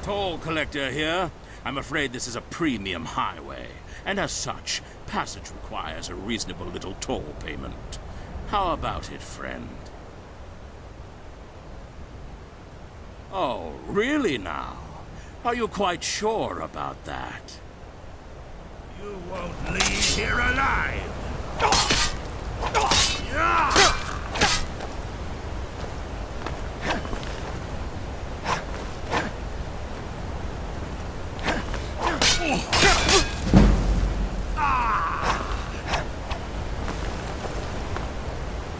Toll collector here. I'm afraid this is a premium highway, and as such, passage requires a reasonable little toll payment. How about it, friend? Oh, really now? Are you quite sure about that? You won't leave here alive!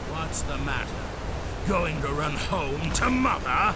What's the matter? Going to run home to Mother?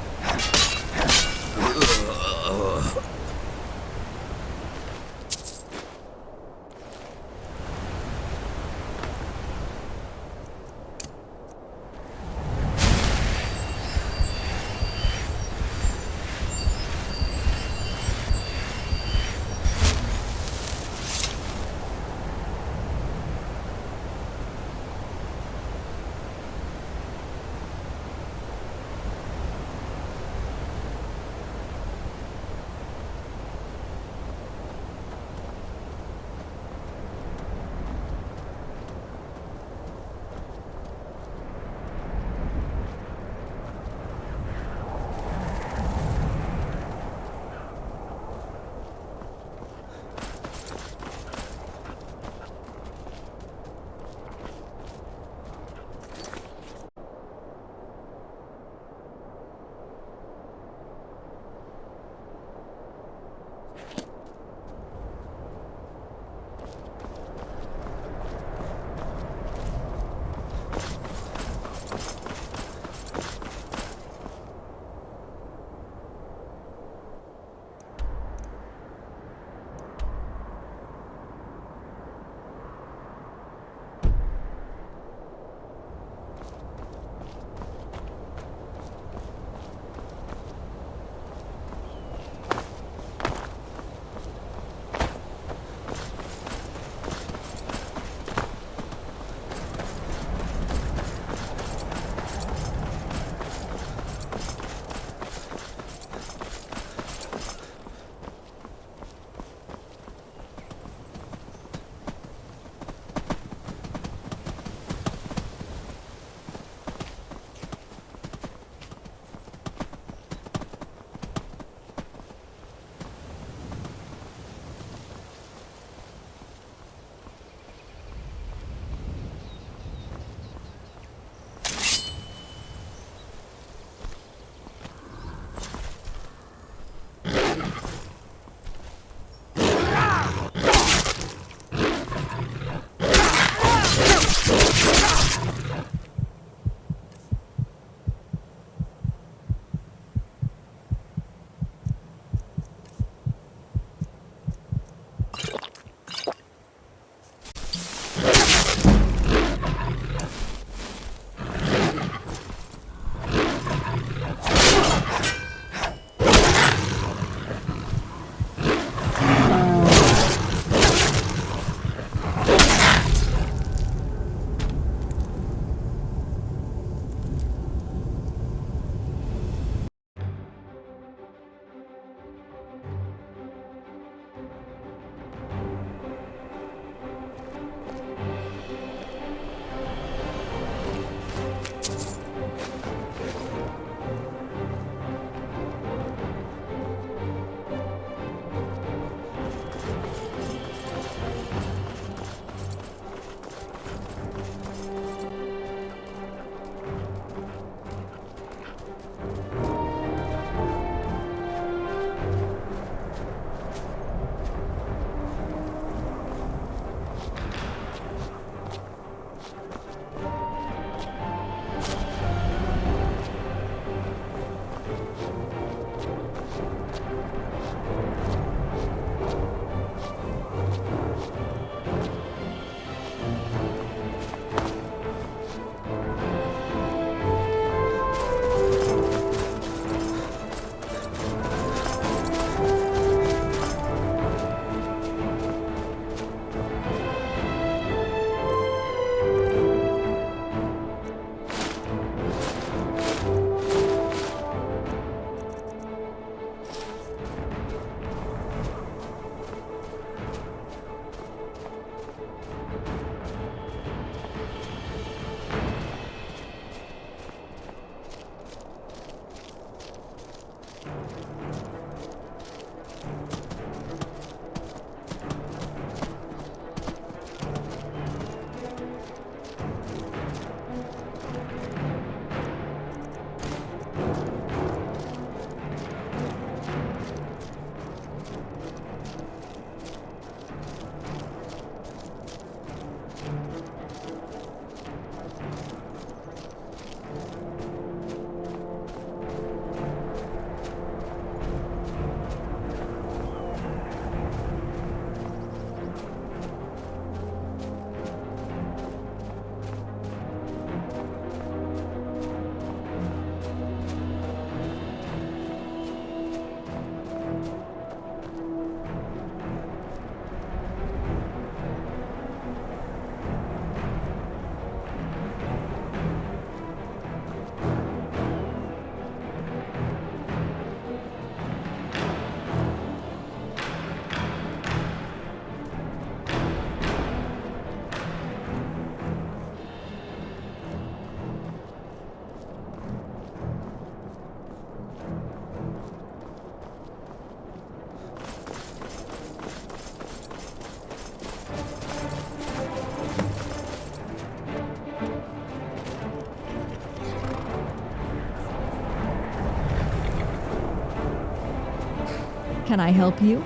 Can I help you?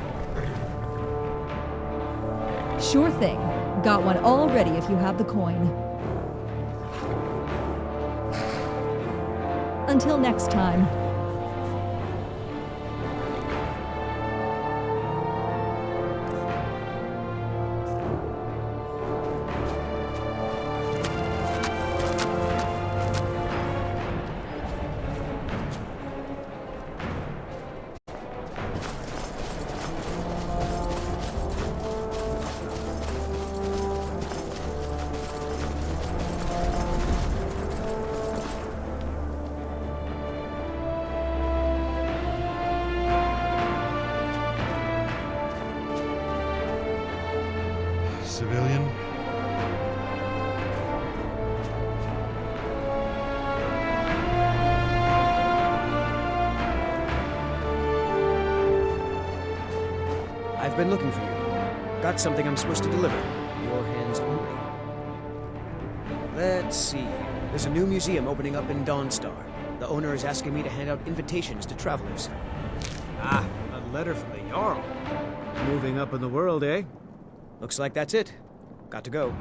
Sure thing. Got one all ready if you have the coin. Until next time. Civilian? I've been looking for you. Got something I'm supposed to deliver. Your hands only. Let's see. There's a new museum opening up in Dawnstar. The owner is asking me to hand out invitations to travelers. Ah, a letter from the Jarl. Moving up in the world, eh? Looks like that's it. Got to go.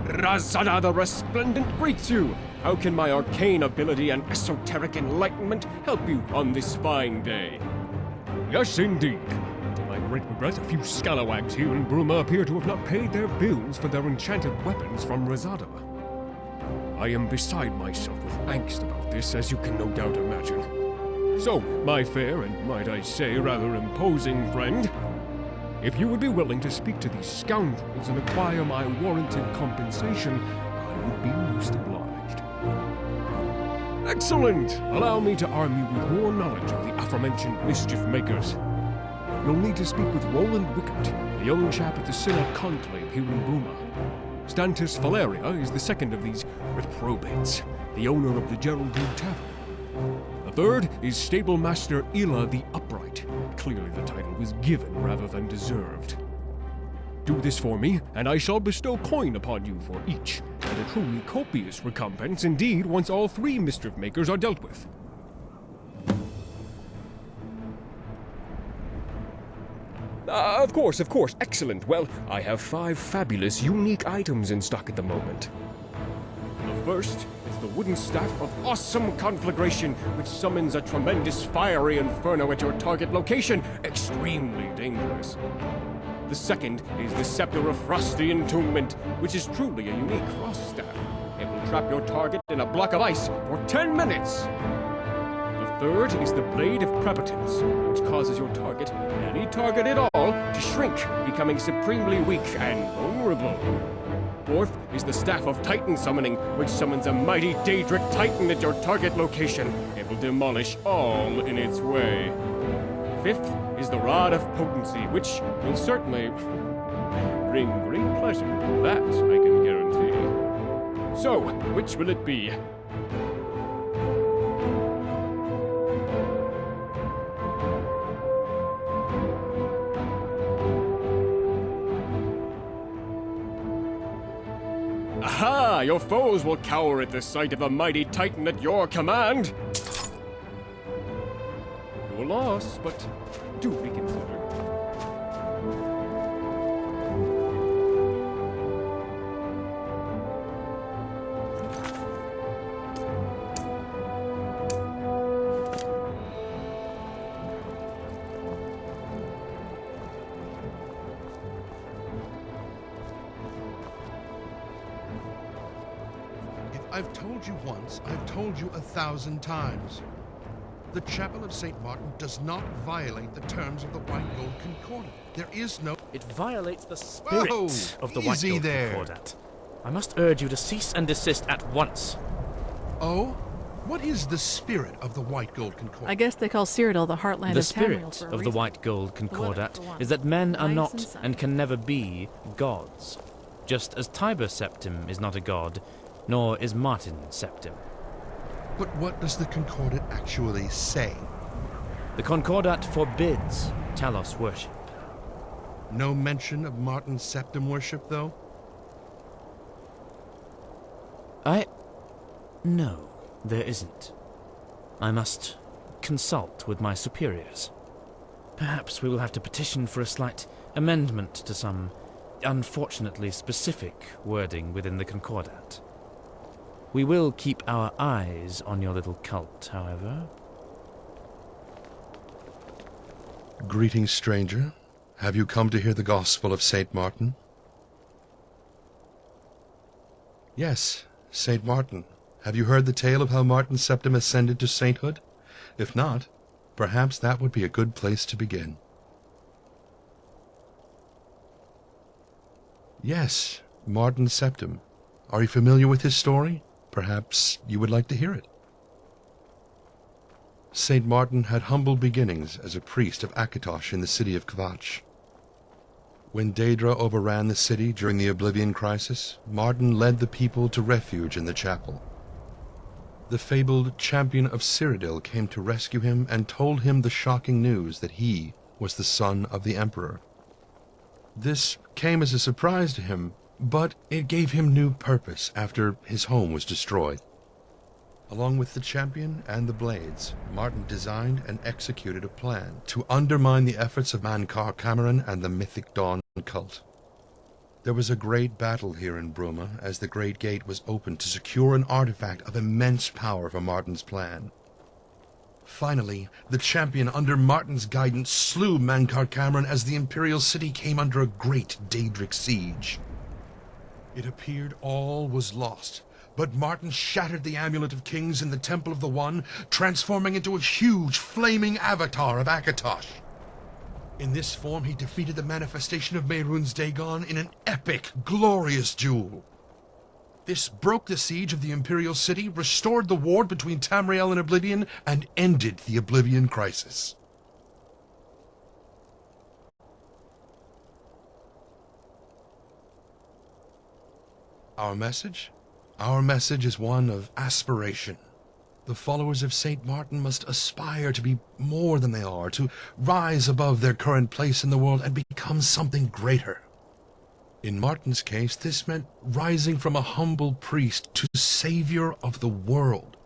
Razada the Resplendent greets you! How can my arcane ability and esoteric enlightenment help you on this fine day? Yes, indeed. To my great regret, a few scalawags here in Bruma appear to have not paid their bills for their enchanted weapons from Razada. I am beside myself with angst about this, as you can no doubt imagine. So, my fair and, might I say, rather imposing friend, if you would be willing to speak to these scoundrels and acquire my warranted compensation, I would be most obliged. Excellent! Allow me to arm you with more knowledge of the aforementioned mischief makers. You'll need to speak with Roland Wickett, the young chap at the Synod Conclave here in Bruma. Stantis Valeria is the second of these reprobates, the owner of the Geraldine Tavern. The third is Stable Master Ila the Upright. Clearly the title was given rather than deserved. Do this for me, and I shall bestow coin upon you for each, and a truly copious recompense indeed once all three mischief makers are dealt with. Of course, excellent. Well, I have 5 fabulous, unique items in stock at the moment. The first is the wooden staff of awesome conflagration, which summons a tremendous fiery inferno at your target location. Extremely dangerous. The second is the Scepter of Frosty Entombment, which is truly a unique frost staff. It will trap your target in a block of ice for 10 minutes. The third is the Blade of Prepotence, which causes your target, any target at all, to shrink, becoming supremely weak and vulnerable. Fourth is the Staff of Titan Summoning, which summons a mighty Daedric Titan at your target location. It will demolish all in its way. Fifth is the Rod of Potency, which will certainly bring great pleasure. That I can guarantee. So, which will it be? Aha! Your foes will cower at the sight of a mighty titan at your command! Your loss, but do reconsider. I've told you once, I've told you 1,000 times. The Chapel of St. Martin does not violate the terms of the White Gold Concordat. There is no... It violates the spirit Whoa, of the White easy Gold there. Concordat. I must urge you to cease and desist at once. Oh? What is the spirit of the White Gold Concordat? I guess they call Cyrodiil the heartland The of Tamriel spirit for a of the reason. White Gold The weather, Concordat for one. is that men are Nice not and sunny. and can never be gods. Just as Tiber Septim is not a god, nor is Martin Septim. But what does the Concordat actually say? The Concordat forbids Talos worship. No mention of Martin's septum worship, though? No, there isn't. I must consult with my superiors. Perhaps we will have to petition for a slight amendment to some unfortunately specific wording within the Concordat. We will keep our eyes on your little cult, however. Greetings, stranger. Have you come to hear the gospel of Saint Martin? Yes, Saint Martin. Have you heard the tale of how Martin Septim ascended to sainthood? If not, perhaps that would be a good place to begin. Yes, Martin Septim. Are you familiar with his story? Perhaps you would like to hear it. Saint Martin had humble beginnings as a priest of Akatosh in the city of Kvatch. When Daedra overran the city during the Oblivion Crisis, Martin led the people to refuge in the chapel. The fabled champion of Cyrodiil came to rescue him and told him the shocking news that he was the son of the Emperor. This came as a surprise to him, but it gave him new purpose after his home was destroyed. Along with the champion and the blades, Martin designed and executed a plan to undermine the efforts of Mankar Cameron and the Mythic Dawn cult. There was a great battle here in Bruma as the Great Gate was opened to secure an artifact of immense power for Martin's plan. Finally, the champion under Martin's guidance slew Mankar Cameron as the Imperial City came under a great Daedric siege. It appeared all was lost, but Martin shattered the Amulet of Kings in the Temple of the One, transforming into a huge flaming avatar of Akatosh. In this form, he defeated the manifestation of Mehrunes Dagon in an epic, glorious duel. This broke the siege of the Imperial City, restored the war between Tamriel and Oblivion, and ended the Oblivion Crisis. Our message? Our message is one of aspiration. The followers of Saint Martin must aspire to be more than they are, to rise above their current place in the world and become something greater. In Martin's case, this meant rising from a humble priest to savior of the world.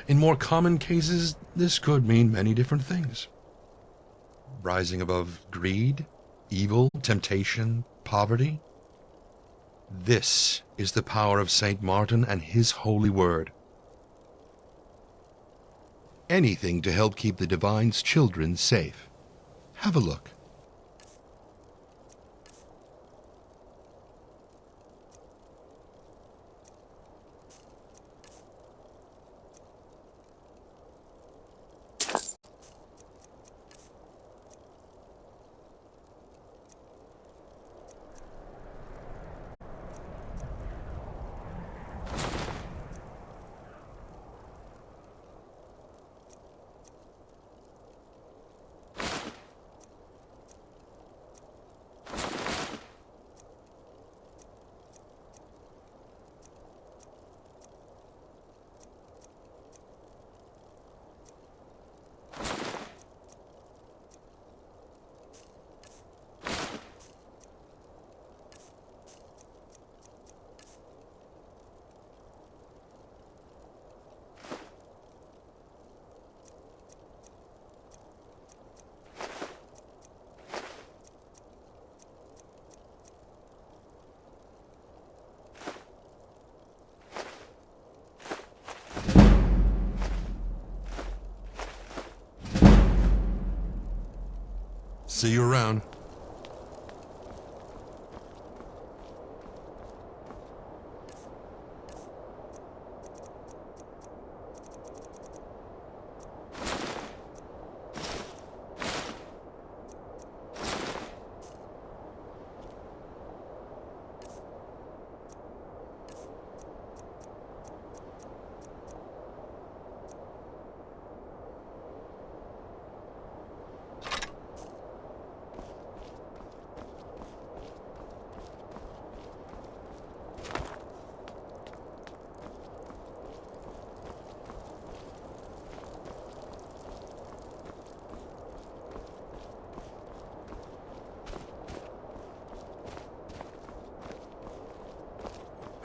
In more common cases, this could mean many different things. Rising above greed, evil, temptation, poverty. This is the power of Saint Martin and his holy word. Anything to help keep the Divine's children safe. Have a look. See you around.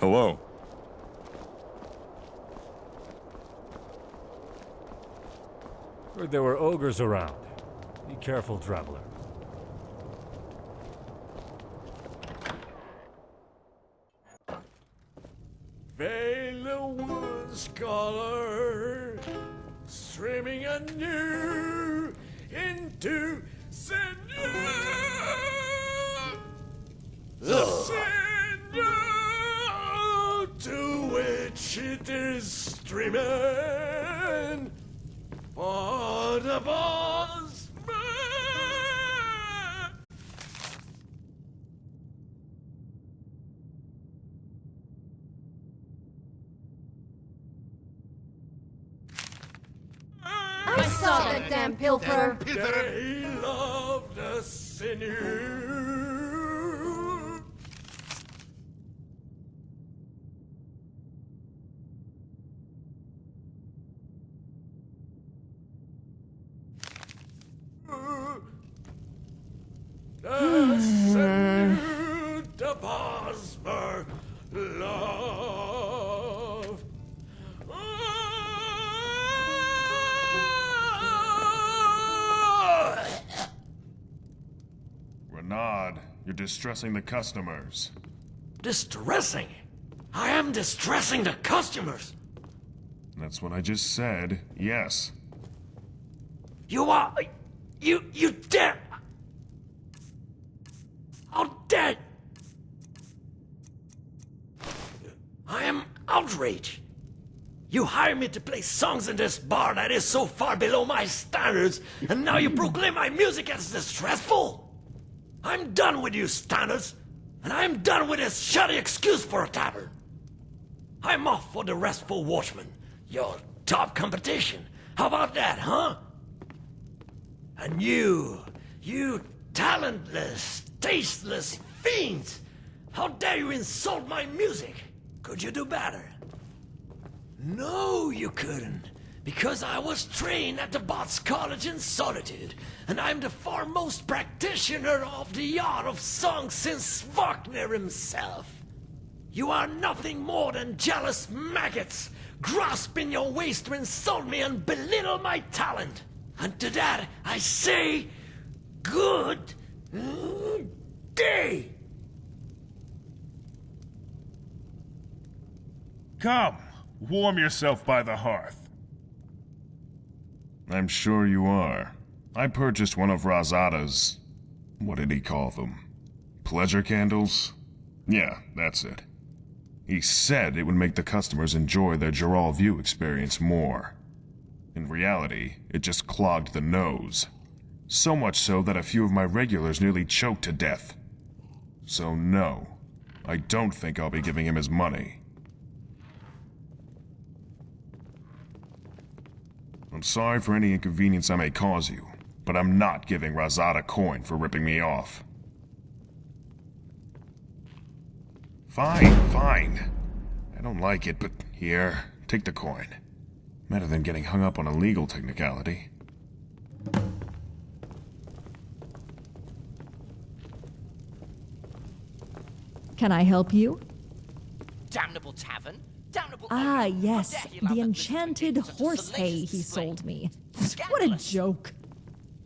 Hello. Heard there were ogres around. Be careful, traveler. Veil the wood scholar, streaming anew into Seigneur. Seigneur, to which it is streaming for the boss. I saw that damn pilfer. They loved the sinew. The sinew, the Bosmer love. Renaud, you're distressing the customers. Distressing? I am distressing the customers. That's what I just said, yes. You are... You dare... How dare... I am outraged. You hire me to play songs in this bar that is so far below my standards, and now you proclaim my music as distressful? I'm done with you standards, and I'm done with this shoddy excuse for a tavern. I'm off for the Restful Watchman, your top competition. How about that, huh? And you talentless, tasteless fiends, how dare you insult my music? Could you do better? No, you couldn't, because I was trained at the Bots College in Solitude, and I'm the foremost practitioner of the art of song since Wagner himself. You are nothing more than jealous maggots, grasping your waist to insult me and belittle my talent. And to that I say, good day. Come, warm yourself by the hearth. I'm sure you are. I purchased one of Razada's... what did he call them? Pleasure candles? Yeah, that's it. He said it would make the customers enjoy their Geralt View experience more. In reality, it just clogged the nose. So much so that a few of my regulars nearly choked to death. So no, I don't think I'll be giving him his money. I'm sorry for any inconvenience I may cause you, but I'm not giving Razada coin for ripping me off. Fine. I don't like it, but here, take the coin. Better than getting hung up on a legal technicality. Can I help you? Damnable tavern? Damnable... Ah, yes, How dare you the allow that enchanted such a horse hay salacious he display? sold me. What a Scandalous. joke.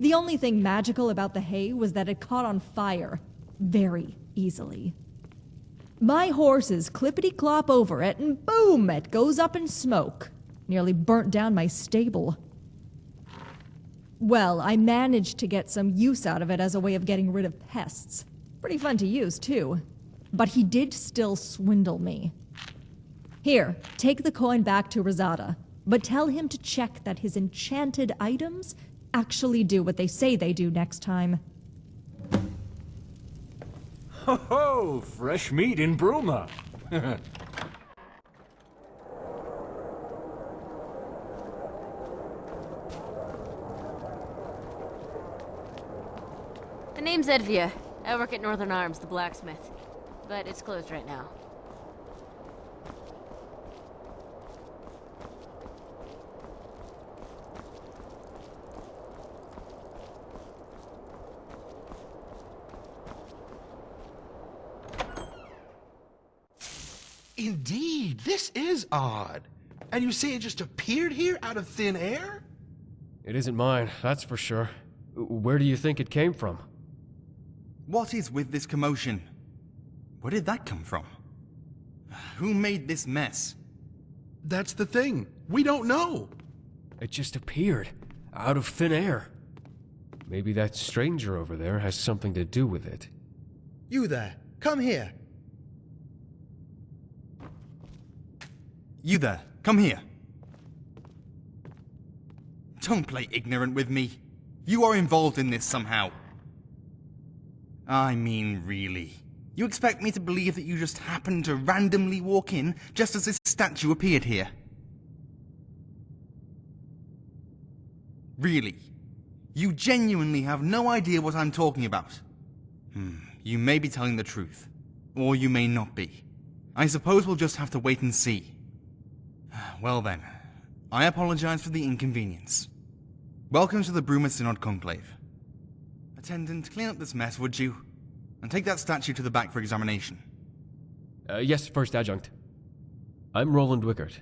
The only thing magical about the hay was that it caught on fire very easily. My horses clippity-clop over it, and boom, it goes up in smoke. Nearly burnt down my stable. Well, I managed to get some use out of it as a way of getting rid of pests. Pretty fun to use, too. But he did still swindle me. Here, take the coin back to Razada, but tell him to check that his enchanted items actually do what they say they do next time. Ho ho! Fresh meat in Bruma! The name's Edvia. I work at Northern Arms, the blacksmith. But it's closed right now. Indeed, this is odd. And you say it just appeared here out of thin air? It isn't mine, that's for sure. Where do you think it came from? What is with this commotion? Where did that come from? Who made this mess? That's the thing. We don't know. It just appeared, out of thin air. Maybe that stranger over there has something to do with it. You there, come here. You there, come here. Don't play ignorant with me. You are involved in this somehow. I mean, really. You expect me to believe that you just happened to randomly walk in just as this statue appeared here? Really? You genuinely have no idea what I'm talking about? You may be telling the truth, or you may not be. I suppose we'll just have to wait and see. Well then, I apologize for the inconvenience. Welcome to the Bruma Synod Conclave. Attendant, clean up this mess, would you? And take that statue to the back for examination. Yes, First Adjunct. I'm Roland Wickert.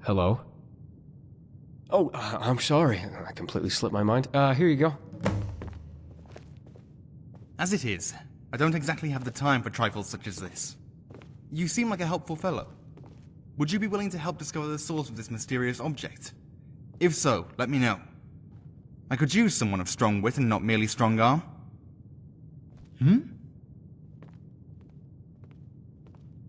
Hello? Oh, I'm sorry. I completely slipped my mind. Here you go. As it is, I don't exactly have the time for trifles such as this. You seem like a helpful fellow. Would you be willing to help discover the source of this mysterious object? If so, let me know. I could use someone of strong wit and not merely strong arm.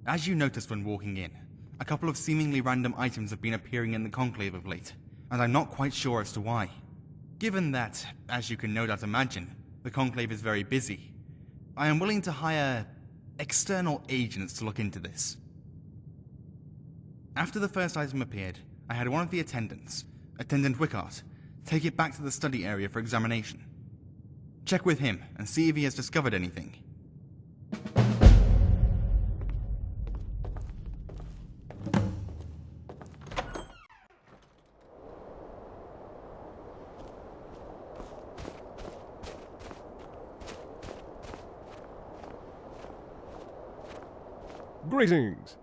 As you noticed when walking in, a couple of seemingly random items have been appearing in the conclave of late, and I'm not quite sure as to why. Given that, as you can no doubt imagine, the conclave is very busy, I am willing to hire external agents to look into this. After the first item appeared, I had one of the attendants, Attendant Wickart, take it back to the study area for examination. Check with him and see if he has discovered anything. Greetings.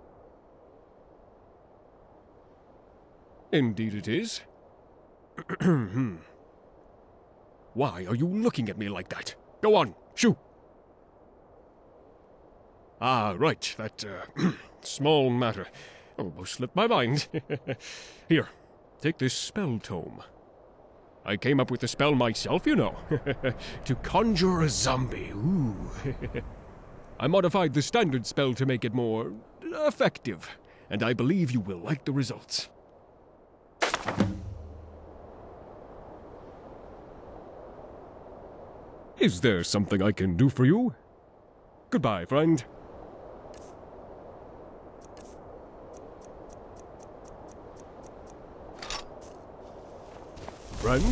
Indeed it is. Why are you looking at me like that? Go on, shoo! Ah, right, that, small matter. Almost slipped my mind. Here, take this spell tome. I came up with the spell myself, you know. To conjure a zombie, ooh. I modified the standard spell to make it more effective, and I believe you will like the results. Is there something I can do for you? Goodbye, friend. Friend?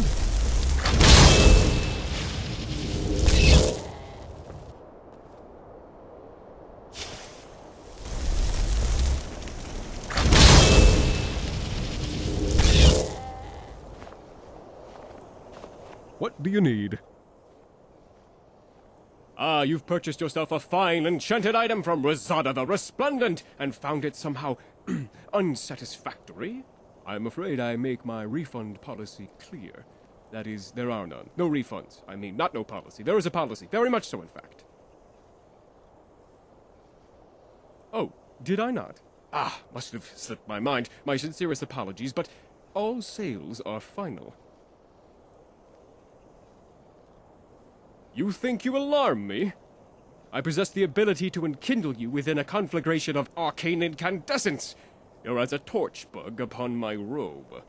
What do you need? Ah, you've purchased yourself a fine, enchanted item from Rosada the Resplendent, and found it somehow unsatisfactory. I'm afraid I make my refund policy clear. That is, there are none. No refunds. I mean, not no policy. There is a policy. Very much so, in fact. Oh, did I not? Ah, must have slipped my mind. My sincerest apologies, but all sales are final. You think you alarm me? I possess the ability to enkindle you within a conflagration of arcane incandescence. You're as a torch bug upon my robe.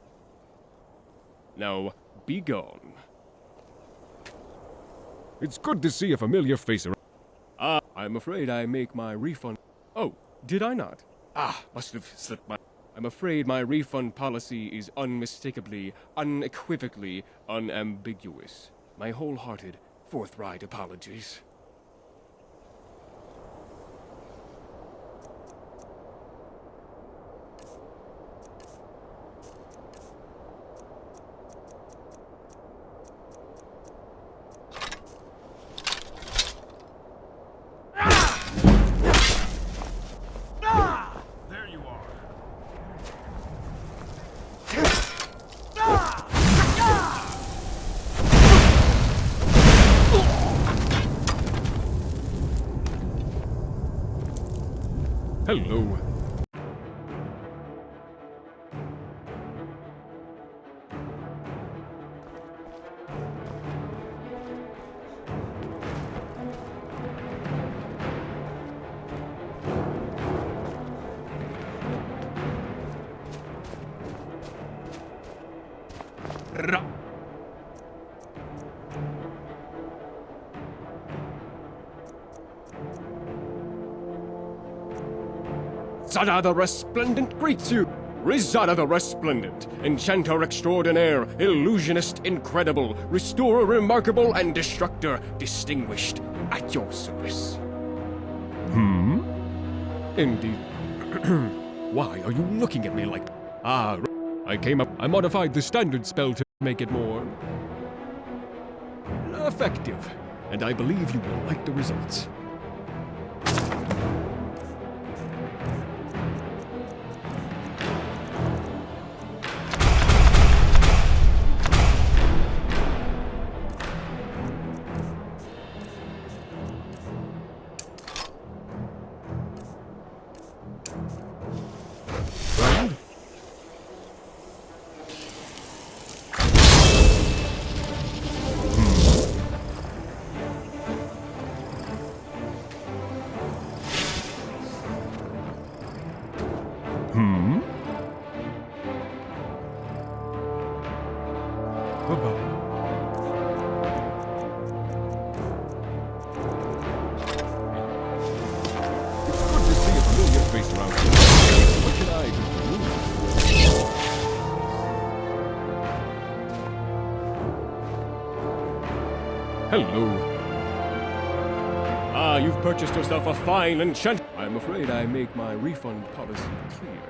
Now, be gone. It's good to see a familiar face around. Ah, I'm afraid I make my refund. Oh, did I not? Ah, must have slipped my... I'm afraid my refund policy is unmistakably, unequivocally unambiguous. My wholehearted, forthright apologies. Hello. Rizada the Resplendent greets you! Rizada the Resplendent, enchanter extraordinaire, illusionist incredible, restorer remarkable, and destructor distinguished, at your service. Indeed. Why are you looking at me like... I came up... I modified the standard spell to make it more... effective, and I believe you will like the results. Hello. You've purchased yourself a fine enchant. I'm afraid I make my refund policy clear.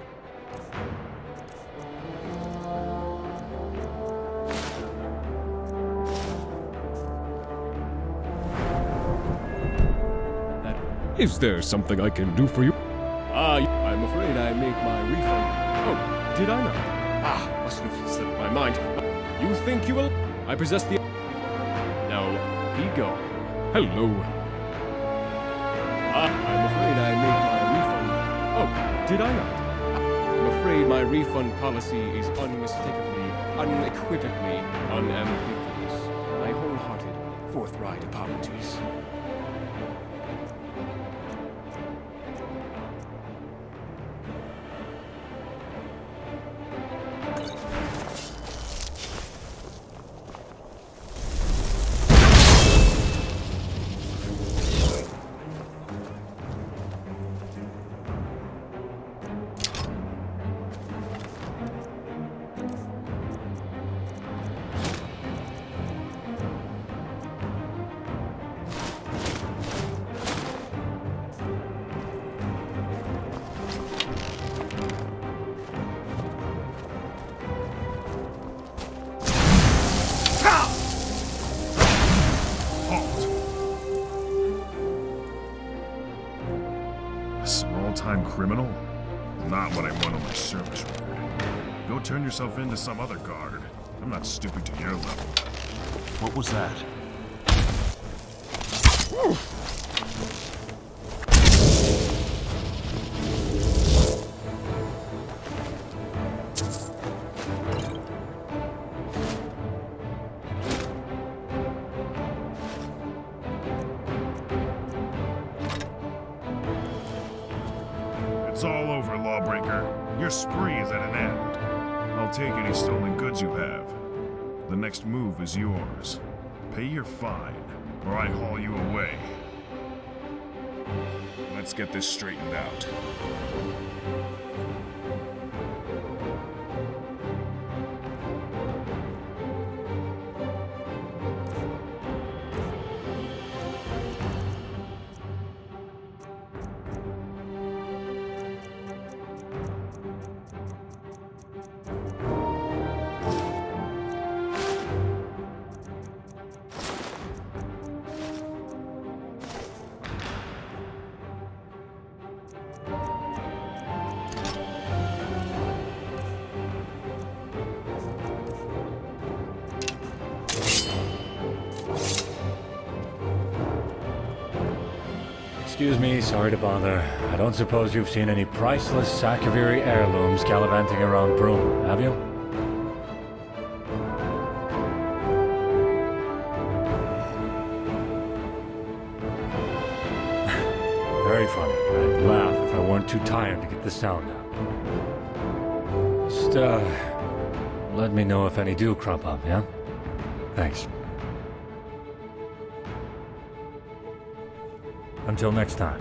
Is there something I can do for you? I'm afraid I make my refund. Oh, did I not? Must have slipped my mind. You think you will? I possess the... Now, be gone. Hello. I'm afraid I make my refund. Oh, did I not? I'm afraid my refund policy is unmistakably, unequivocally, unambiguous. My wholehearted, forthright apologies. Criminal? Not what I want on my service record. Go turn yourself in to some other guard. I'm not stooping to your level. What was that? It's all over, lawbreaker. Your spree is at an end. I'll take any stolen goods you have. The next move is yours. Pay your fine, or I haul you away. Let's get this straightened out. Excuse me, sorry to bother. I don't suppose you've seen any priceless Sakaviri heirlooms gallivanting around Bruma, have you? Very funny. I'd laugh if I weren't too tired to get the sound out. Just, let me know if any do crop up, yeah? Thanks. Until next time.